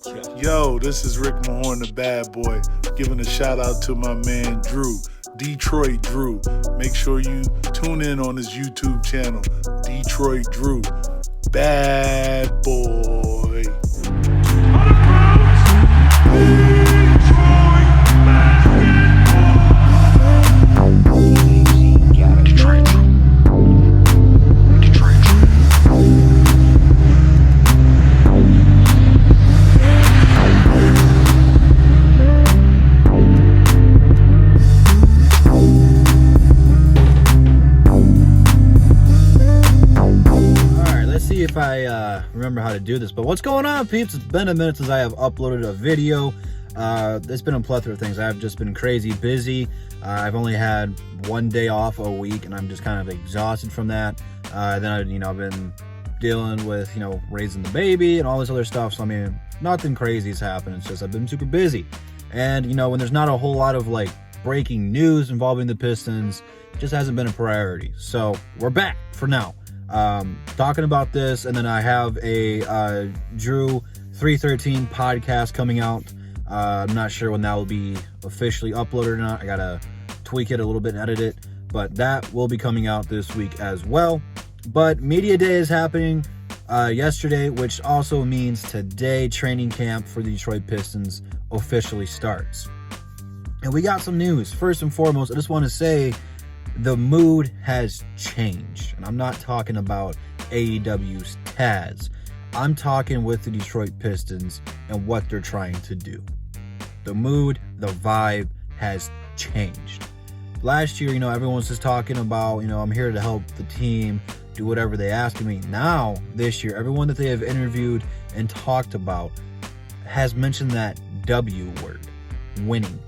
Yo, this is Rick Mahorn, the bad boy, giving a shout out to my man Drew, Detroit Drew. Make sure you tune in on his YouTube channel, Detroit Drew, bad boy. If I remember how to do this, but what's going on, peeps? It's been a minute since I have uploaded a video. It's been a plethora of things. I've just been crazy busy. I've only had one day off a week, and I'm just kind of exhausted from that. Then I've been dealing with raising the baby and all this other stuff. So I mean, nothing crazy has happened. It's just I've been super busy, and when there's not a whole lot of breaking news involving the Pistons, it just hasn't been a priority. So we're back for now. Talking about this, and then I have a Drew 313 podcast coming out. I'm not sure when that will be officially uploaded or not. I gotta tweak it a little bit and edit it, but that will be coming out this week as well. But media day is happening yesterday, which also means today training camp for the Detroit Pistons officially starts. And we got some news. First and foremost, I just want to say the mood has changed. And I'm not talking about AEW's Taz. I'm talking with the Detroit Pistons and what they're trying to do. The mood, the vibe has changed. Last year, everyone was just talking about, I'm here to help the team, do whatever they ask of me. Now, this year, everyone that they have interviewed and talked about has mentioned that W word, winning.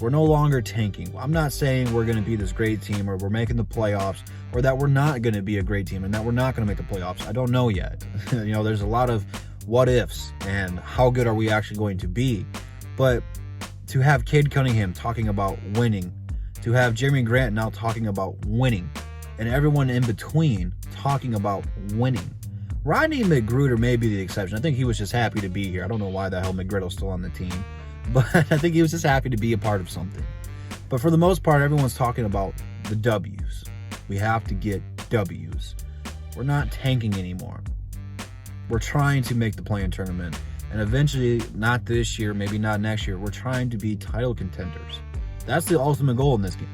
We're no longer tanking. I'm not saying we're going to be this great team or we're making the playoffs or that we're not going to be a great team and that we're not going to make the playoffs. I don't know yet. There's a lot of what ifs and how good are we actually going to be. But to have Cade Cunningham talking about winning, to have Jeremy Grant now talking about winning, and everyone in between talking about winning. Rodney McGruder may be the exception. I think he was just happy to be here. I don't know why the hell McGriddle's still on the team. But I think he was just happy to be a part of something. But for the most part, everyone's talking about the W's. We have to get W's. We're not tanking anymore. We're trying to make the play-in tournament. And eventually, not this year, maybe not next year, we're trying to be title contenders. That's the ultimate goal in this game.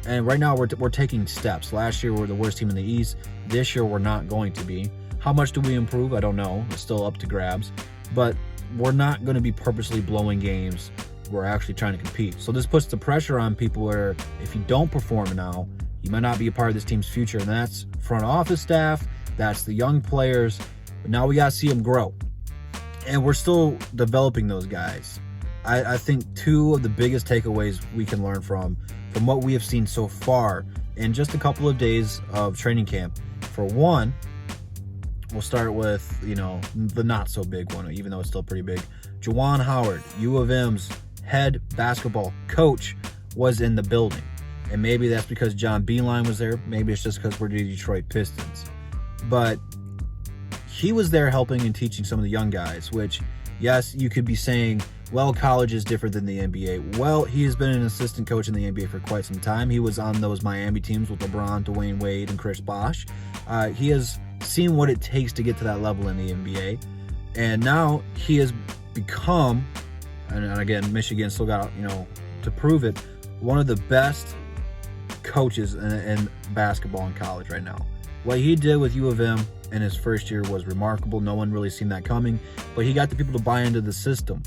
And right now, we're taking steps. Last year, we were the worst team in the East. This year, we're not going to be. How much do we improve? I don't know. It's still up to grabs. But we're not going to be purposely blowing games. We're actually trying to compete. So this puts the pressure on people where if you don't perform now, you might not be a part of this team's future. And that's front office staff. That's the young players. But now we got to see them grow. And we're still developing those guys. I think two of the biggest takeaways we can learn from what we have seen so far in just a couple of days of training camp. For one, we'll start with, the not so big one, even though it's still pretty big. Juwan Howard, U of M's head basketball coach, was in the building. And maybe that's because John Beeline was there. Maybe it's just because we're the Detroit Pistons. But he was there helping and teaching some of the young guys, which, yes, you could be saying, well, college is different than the NBA. Well, he has been an assistant coach in the NBA for quite some time. He was on those Miami teams with LeBron, Dwayne Wade, and Chris Bosh. He has seen what it takes to get to that level in the NBA. And now he has become, and again, Michigan still got, to prove it, one of the best coaches in basketball in college right now. What he did with U of M in his first year was remarkable. No one really seen that coming, but he got the people to buy into the system.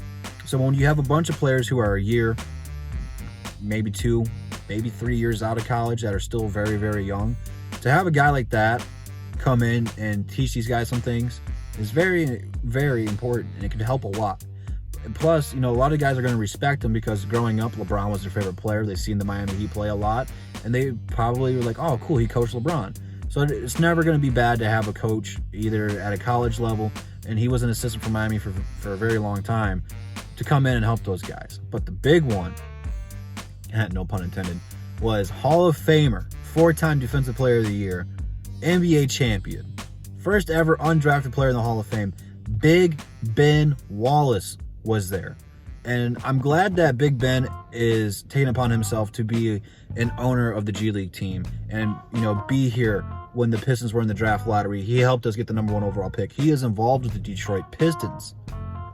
So when you have a bunch of players who are a year, maybe 2, maybe 3 years out of college that are still very, very young, to have a guy like that come in and teach these guys some things is very, very important, and it can help a lot. And plus, a lot of guys are going to respect him because growing up, LeBron was their favorite player. They've seen the Miami Heat play a lot, and they probably were like, oh, cool, he coached LeBron. So it's never going to be bad to have a coach either at a college level, and he was an assistant for Miami for a very long time, to come in and help those guys. But the big one, no pun intended, was Hall of Famer, 4-time Defensive Player of the Year, NBA champion, first ever undrafted player in the Hall of Fame, Big Ben Wallace was there. And I'm glad that Big Ben is taking upon himself to be an owner of the G League team and, be here when the Pistons were in the draft lottery. He helped us get the number 1 overall pick. He is involved with the Detroit Pistons.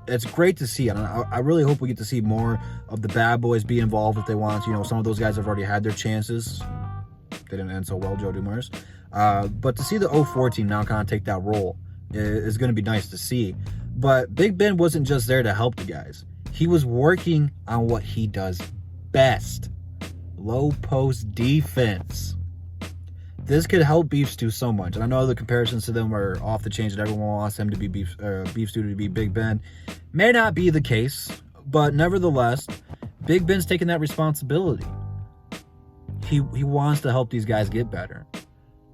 It's great to see, and I really hope we get to see more of the bad boys be involved if they want. Some of those guys have already had their chances. They didn't end so well, Joe Dumars. But to see the 04 team now kind of take that role is going to be nice to see. But Big Ben wasn't just there to help the guys. He was working on what he does best. Low post defense. This could help Beef Stew so much. And I know the comparisons to them are off the chain, that everyone wants him to be Beef Stew to be Big Ben. May not be the case, but nevertheless, Big Ben's taking that responsibility. He wants to help these guys get better.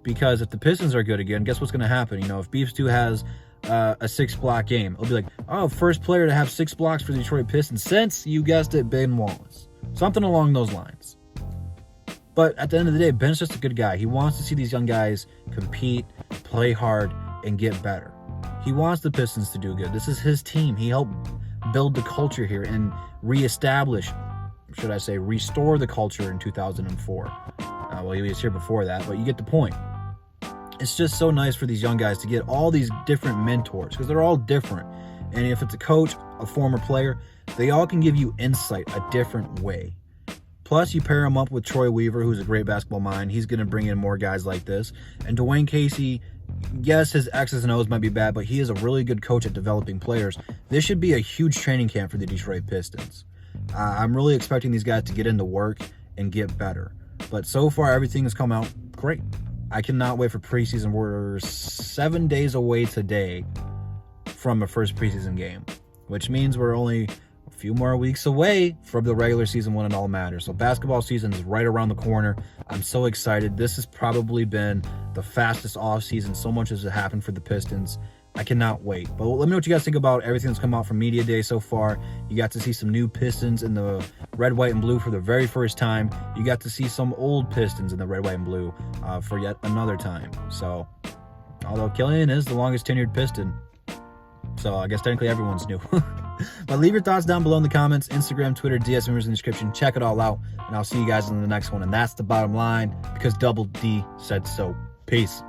Because if the Pistons are good again, guess what's going to happen? If Beef Stew has a 6-block game, it'll be like, oh, first player to have 6 blocks for the Detroit Pistons since, you guessed it, Ben Wallace. Something along those lines. But at the end of the day, Ben's just a good guy. He wants to see these young guys compete, play hard, and get better. He wants the Pistons to do good. This is his team. He helped build the culture here and restore the culture in 2004. He was here before that, but you get the point. It's just so nice for these young guys to get all these different mentors because they're all different. And if it's a coach, a former player, they all can give you insight a different way. Plus, you pair him up with Troy Weaver, who's a great basketball mind. He's going to bring in more guys like this. And Dwayne Casey, yes, his X's and O's might be bad, but he is a really good coach at developing players. This should be a huge training camp for the Detroit Pistons. I'm really expecting these guys to get into work and get better. But so far, everything has come out great. I cannot wait for preseason. We're 7 days away today from a first preseason game, which means we're only a few more weeks away from the regular season when it all matters. So basketball season is right around the corner. I'm so excited. This has probably been the fastest off season. So much has happened for the Pistons. I cannot wait. But let me know what you guys think about everything that's come out from Media Day so far. You got to see some new Pistons in the red, white, and blue for the very first time. You got to see some old Pistons in the red, white, and blue for yet another time. So, although Killian is the longest tenured Piston, so I guess technically everyone's new. But leave your thoughts down below in the comments. Instagram, Twitter, DS members in the description. Check it all out. And I'll see you guys in the next one. And that's the bottom line because Double D said so. Peace.